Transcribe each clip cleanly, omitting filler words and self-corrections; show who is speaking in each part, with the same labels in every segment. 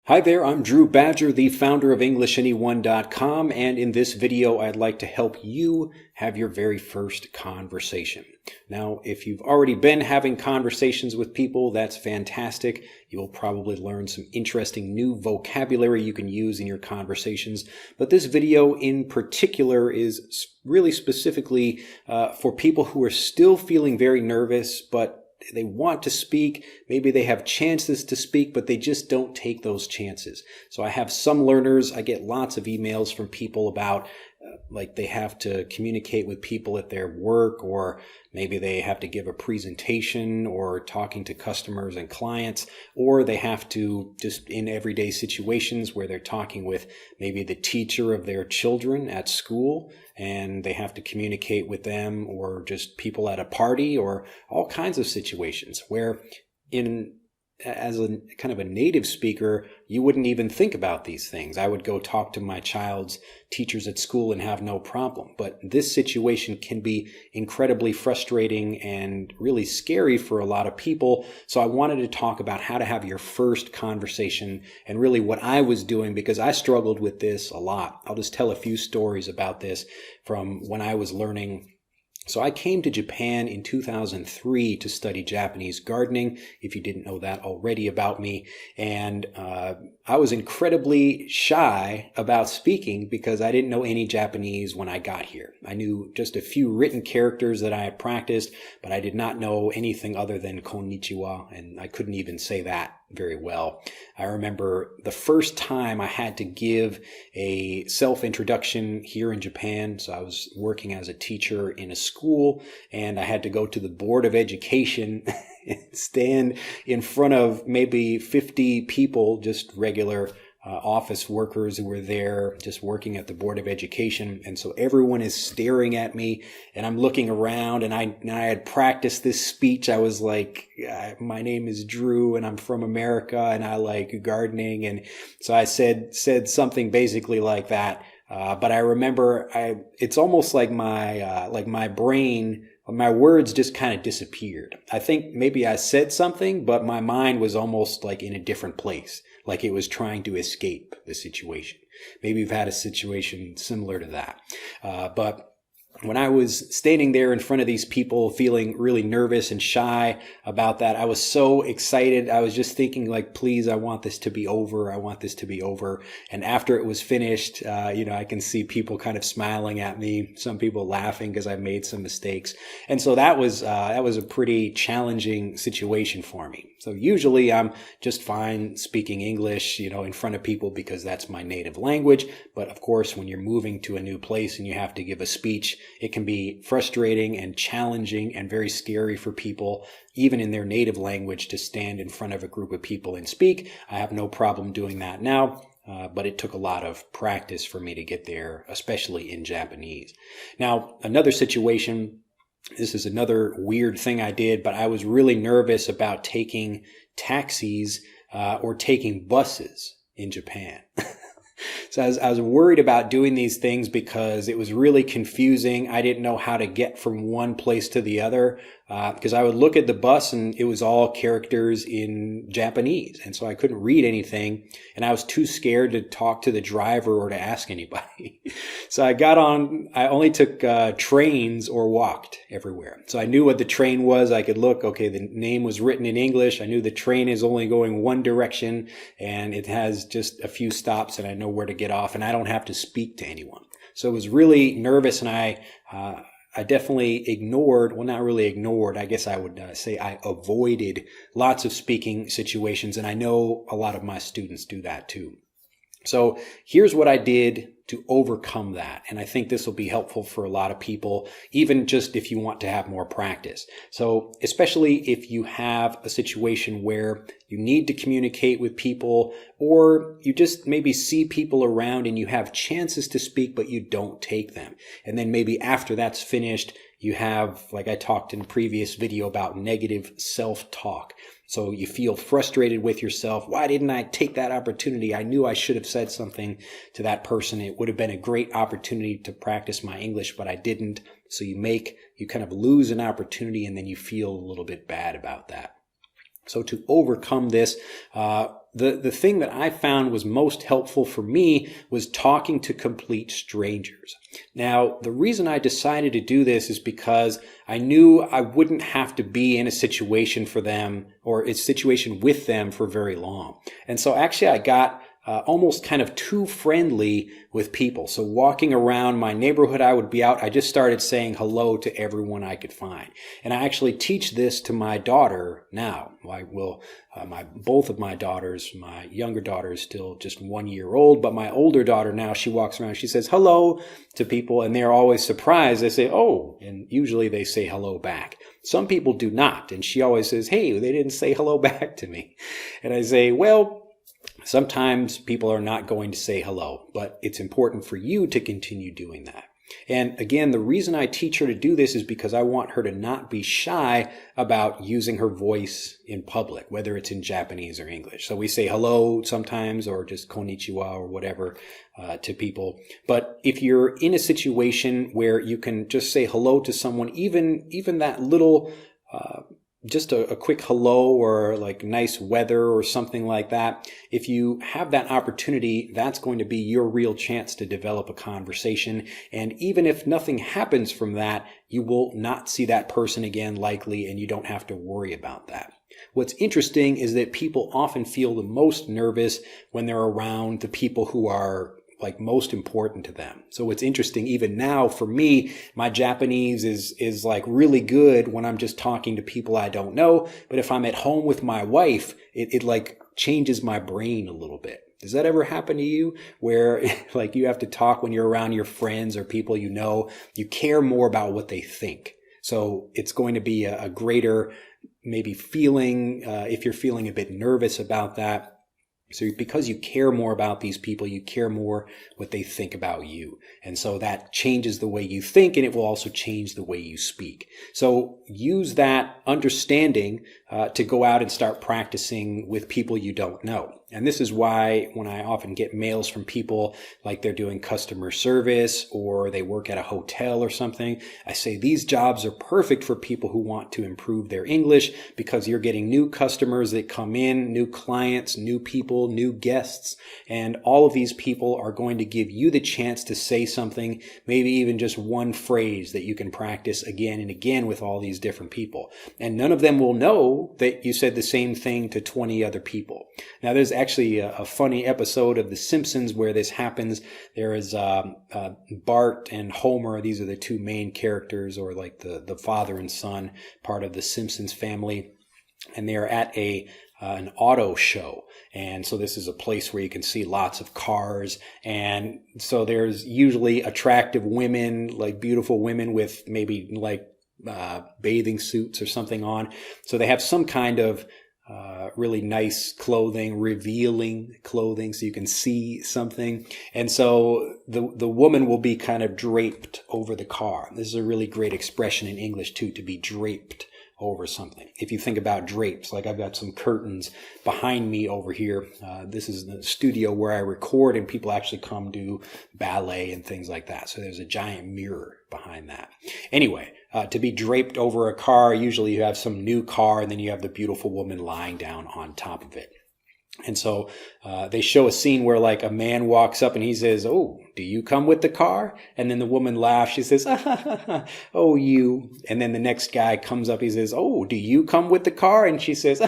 Speaker 1: Hi there, I'm Drew Badger, the founder of EnglishAnyone.com, and in this video I'd like to help you have your very first conversation. Now, if you've already been having conversations with people, that's fantastic. You'll probably learn some interesting new vocabulary you can use in your conversations, but this video in particular is really specifically for people who are still feeling very nervous, but they want to speak. Maybe they have chances to speak, but they just don't take those chances. So I have some learners. I get lots of emails from people about like they have to communicate with people at their work, or maybe they have to give a presentation or talking to customers and clients, or they have to just in everyday situations where they're talking with maybe the teacher of their children at school and they have to communicate with them, or just people at a party, or all kinds of situations where as a kind of a native speaker, you wouldn't even think about these things. I would go talk to my child's teachers at school and have no problem. But this situation can be incredibly frustrating and really scary for a lot of people. So I wanted to talk about how to have your first conversation and really what I was doing, because I struggled with this a lot. I'll just tell a few stories about this from when I was learning. So I came to Japan in 2003 to study Japanese gardening, if you didn't know that already about me. And I was incredibly shy about speaking because I didn't know any Japanese when I got here. I knew just a few written characters that I had practiced, but I did not know anything other than konnichiwa, and I couldn't even say that very well. I remember the first time I had to give a self-introduction here in Japan. So I was working as a teacher in a school, and I had to go to the Board of Education and stand in front of maybe 50 people, just regular office workers who were there just working at the Board of Education. And so everyone is staring at me and I'm looking around, and I had practiced this speech. I was like, my name is Drew and I'm from America and I like gardening. And so I said something basically like that. But I remember it's almost like my brain, my words just kind of disappeared. I think maybe I said something, but my mind was almost like in a different place, like it was trying to escape the situation. Maybe you've had a situation similar to that. But when I was standing there in front of these people feeling really nervous and shy about that, I was so excited. I was just thinking like, please, I want this to be over. I want this to be over. And after it was finished, I can see people kind of smiling at me, some people laughing because I made some mistakes. And so that was a pretty challenging situation for me. So usually I'm just fine speaking English, in front of people because that's my native language. But of course, when you're moving to a new place and you have to give a speech, it can be frustrating and challenging and very scary for people, even in their native language, to stand in front of a group of people and speak. I have no problem doing that now, but it took a lot of practice for me to get there, especially in Japanese. Now, another situation, this is another weird thing I did, but I was really nervous about taking taxis or taking buses in Japan. So I was worried about doing these things because it was really confusing. I didn't know how to get from one place to the other because I would look at the bus and it was all characters in Japanese. And so I couldn't read anything. And I was too scared to talk to the driver or to ask anybody. So I only took trains or walked everywhere. So I knew what the train was. I could look, okay, the name was written in English. I knew the train is only going one direction and it has just a few stops, and I know where to get off, and I don't have to speak to anyone. So I was really nervous, and I definitely ignored, well, not really ignored, I guess I would say I avoided lots of speaking situations, and I know a lot of my students do that too. So here's what I did to overcome that. And I think this will be helpful for a lot of people, even just if you want to have more practice. So especially if you have a situation where you need to communicate with people, or you just maybe see people around and you have chances to speak, but you don't take them. And then maybe after that's finished, you have, like I talked in a previous video about negative self-talk. So you feel frustrated with yourself. Why didn't I take that opportunity? I knew I should have said something to that person. It would have been a great opportunity to practice my English, but I didn't. So you kind of lose an opportunity, and then you feel a little bit bad about that. So to overcome this, the thing that I found was most helpful for me was talking to complete strangers. Now, the reason I decided to do this is because I knew I wouldn't have to be in a situation for them or a situation with them for very long. And so actually I got almost kind of too friendly with people. So walking around my neighborhood, I would be out. I just started saying hello to everyone I could find. And I actually teach this to my daughter now. I will, both of my daughters, my younger daughter is still just 1 year old, but my older daughter now, she walks around, she says hello to people and they're always surprised. They say, oh, and usually they say hello back. Some people do not. And she always says, hey, they didn't say hello back to me. And I say, well, sometimes people are not going to say hello, but it's important for you to continue doing that. And again, the reason I teach her to do this is because I want her to not be shy about using her voice in public, whether it's in Japanese or English. So we say hello sometimes or just konnichiwa or whatever to people. But if you're in a situation where you can just say hello to someone, even that little just a quick hello or like nice weather or something like that. If you have that opportunity, that's going to be your real chance to develop a conversation. And even if nothing happens from that, you will not see that person again likely, and you don't have to worry about that. What's interesting is that people often feel the most nervous when they're around the people who are like most important to them. So it's interesting, even now for me, my Japanese is like really good when I'm just talking to people I don't know. But if I'm at home with my wife, it like changes my brain a little bit. Does that ever happen to you where like you have to talk when you're around your friends or people you know, you care more about what they think? So it's going to be a greater maybe feeling if you're feeling a bit nervous about that. So because you care more about these people, you care more what they think about you. And so that changes the way you think, and it will also change the way you speak. So use that understanding to go out and start practicing with people you don't know. And this is why when I often get mails from people like they're doing customer service or they work at a hotel or something, I say these jobs are perfect for people who want to improve their English because you're getting new customers that come in, new clients, new people, new guests, and all of these people are going to give you the chance to say something, maybe even just one phrase that you can practice again and again with all these different people. And none of them will know that you said the same thing to 20 other people. Now, there's actually a funny episode of The Simpsons where this happens. There is Bart and Homer. These are the two main characters, or like the father and son part of the Simpsons family. And they're at an auto show. And so this is a place where you can see lots of cars. And so there's usually attractive women, like beautiful women with maybe like bathing suits or something on. So they have some kind of really nice clothing, revealing clothing, so you can see something. And so the woman will be kind of draped over the car. This is a really great expression in English too, to be draped over something. If you think about drapes, like I've got some curtains behind me over here. This is the studio where I record and people actually come do ballet and things like that. So there's a giant mirror behind that. Anyway, to be draped over a car, usually you have some new car and then you have the beautiful woman lying down on top of it. And so they show a scene where like a man walks up and he says, "Oh, do you come with the car?" And then the woman laughs. She says, "Oh, you." And then the next guy comes up. He says, "Oh, do you come with the car?" And she says,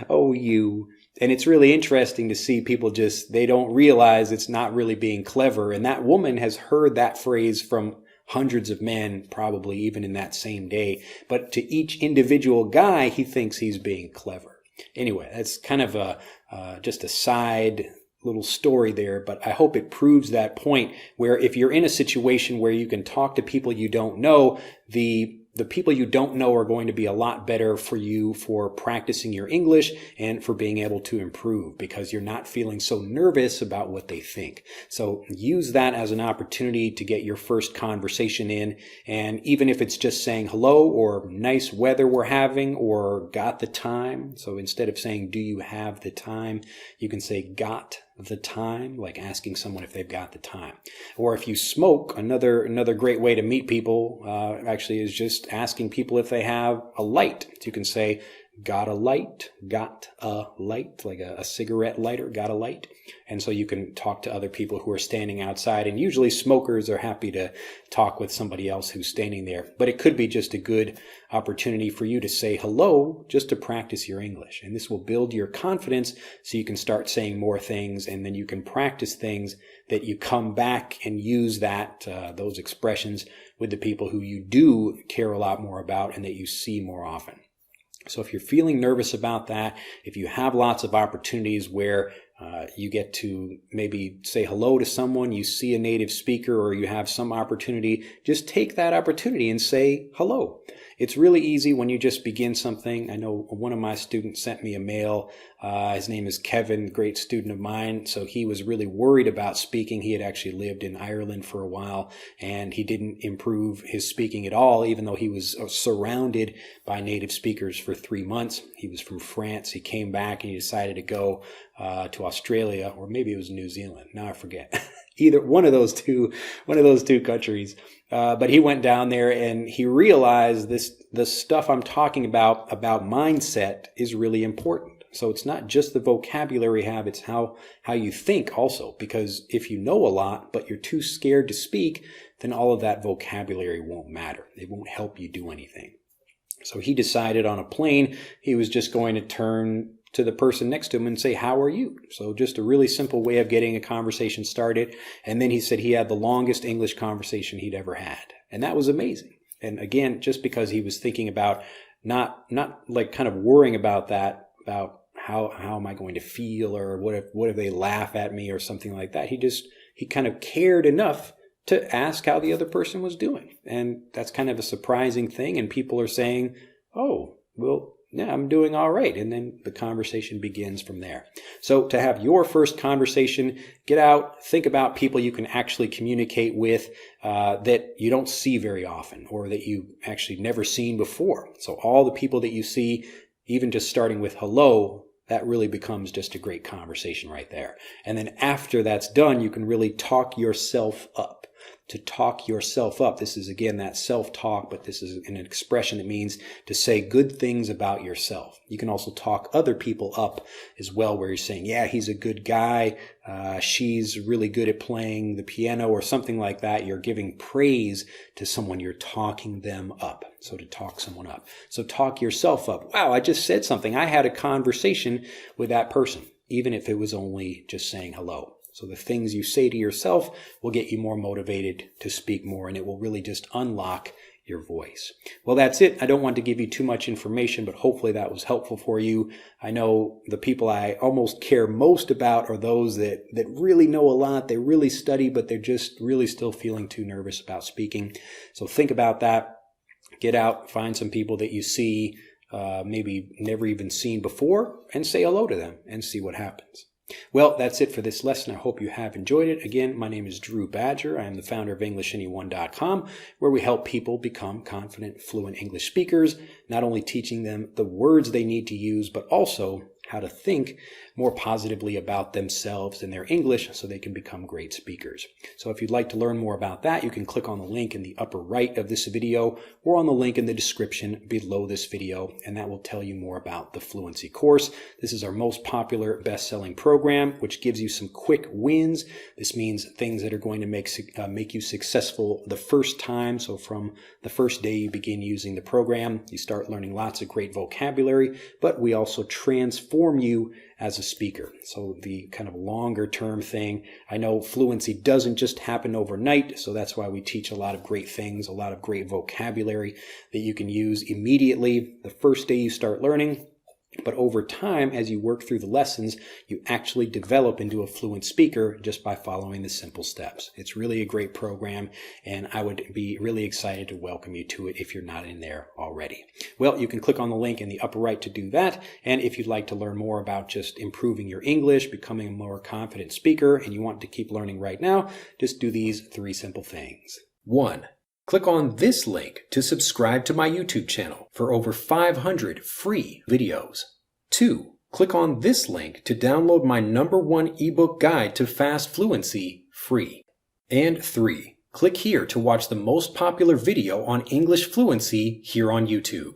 Speaker 1: "Oh, you." And it's really interesting to see people they don't realize it's not really being clever. And that woman has heard that phrase from hundreds of men, probably even in that same day. But to each individual guy, he thinks he's being clever. Anyway, that's kind of just a side little story there, but I hope it proves that point where if you're in a situation where you can talk to people you don't know, the people you don't know are going to be a lot better for you for practicing your English and for being able to improve because you're not feeling so nervous about what they think. So use that as an opportunity to get your first conversation in. And even if it's just saying hello or nice weather we're having or got the time. So instead of saying, "Do you have the time?" you can say, "Got the time," like asking someone if they've got the time. Or if you smoke, another great way to meet people actually is just asking people if they have a light. So you can say, got a light, like a cigarette lighter, got a light. And so you can talk to other people who are standing outside, and usually smokers are happy to talk with somebody else who's standing there. But it could be just a good opportunity for you to say hello just to practice your English. And this will build your confidence so you can start saying more things, and then you can practice things that you come back and use those expressions with the people who you do care a lot more about and that you see more often. So if you're feeling nervous about that, if you have lots of opportunities where you get to maybe say hello to someone, you see a native speaker, or you have some opportunity, just take that opportunity and say hello. It's really easy when you just begin something. I know one of my students sent me a mail. His name is Kevin, great student of mine. So he was really worried about speaking. He had actually lived in Ireland for a while, and he didn't improve his speaking at all, even though he was surrounded by native speakers for 3 months. He was from France. He came back and he decided to go to Australia, or maybe it was New Zealand. Now I forget. Either one of those two countries. But he went down there and he realized the stuff I'm talking about mindset is really important. So it's not just the vocabulary you have, it's how you think also. Because if you know a lot, but you're too scared to speak, then all of that vocabulary won't matter. It won't help you do anything. So he decided on a plane, he was just going to turn to the person next to him and say, "How are you?" So just a really simple way of getting a conversation started. And then he said he had the longest English conversation he'd ever had. And that was amazing. And again, just because he was thinking about not like kind of worrying about that, about how am I going to feel, or what if they laugh at me or something like that. He kind of cared enough to ask how the other person was doing. And that's kind of a surprising thing. And people are saying, "Oh, well, yeah, I'm doing all right." And then the conversation begins from there. So to have your first conversation, get out, think about people you can actually communicate with that you don't see very often, or that you actually never seen before. So all the people that you see, even just starting with hello, that really becomes just a great conversation right there. And then after that's done, you can really talk yourself up. To talk yourself up. This is, again, that self-talk, but this is an expression that means to say good things about yourself. You can also talk other people up as well, where you're saying, "Yeah, he's a good guy. She's really good at playing the piano," or something like that. You're giving praise to someone. You're talking them up. So to talk someone up. So talk yourself up. "Wow, I just said something. I had a conversation with that person," even if it was only just saying hello. So the things you say to yourself will get you more motivated to speak more, and it will really just unlock your voice. Well, that's it. I don't want to give you too much information, but hopefully that was helpful for you. I know the people I almost care most about are those that really know a lot. They really study, but they're just really still feeling too nervous about speaking. So think about that. Get out, find some people that you see, maybe never even seen before, and say hello to them and see what happens. Well, that's it for this lesson. I hope you have enjoyed it. Again, my name is Drew Badger. I am the founder of EnglishAnyone.com, where we help people become confident, fluent English speakers, not only teaching them the words they need to use, but also how to think more positively about themselves and their English so they can become great speakers. So if you'd like to learn more about that, you can click on the link in the upper right of this video or on the link in the description below this video, and that will tell you more about the Fluency course. This is our most popular best-selling program, which gives you some quick wins. This means things that are going to make you successful the first time. So from the first day you begin using the program, you start learning lots of great vocabulary, but we also transform you as a speaker. So the kind of longer term thing, I know fluency doesn't just happen overnight, so that's why we teach a lot of great things, a lot of great vocabulary that you can use immediately the first day you start learning. But over time, as you work through the lessons, you actually develop into a fluent speaker just by following the simple steps. It's really a great program, and I would be really excited to welcome you to it if you're not in there already. Well, you can click on the link in the upper right to do that. And if you'd like to learn more about just improving your English, becoming a more confident speaker, and you want to keep learning right now, just do these 3 simple things. 1. Click on this link to subscribe to my YouTube channel for over 500 free videos. 2. Click on this link to download my #1 ebook guide to fast fluency free. And 3. Click here to watch the most popular video on English fluency here on YouTube.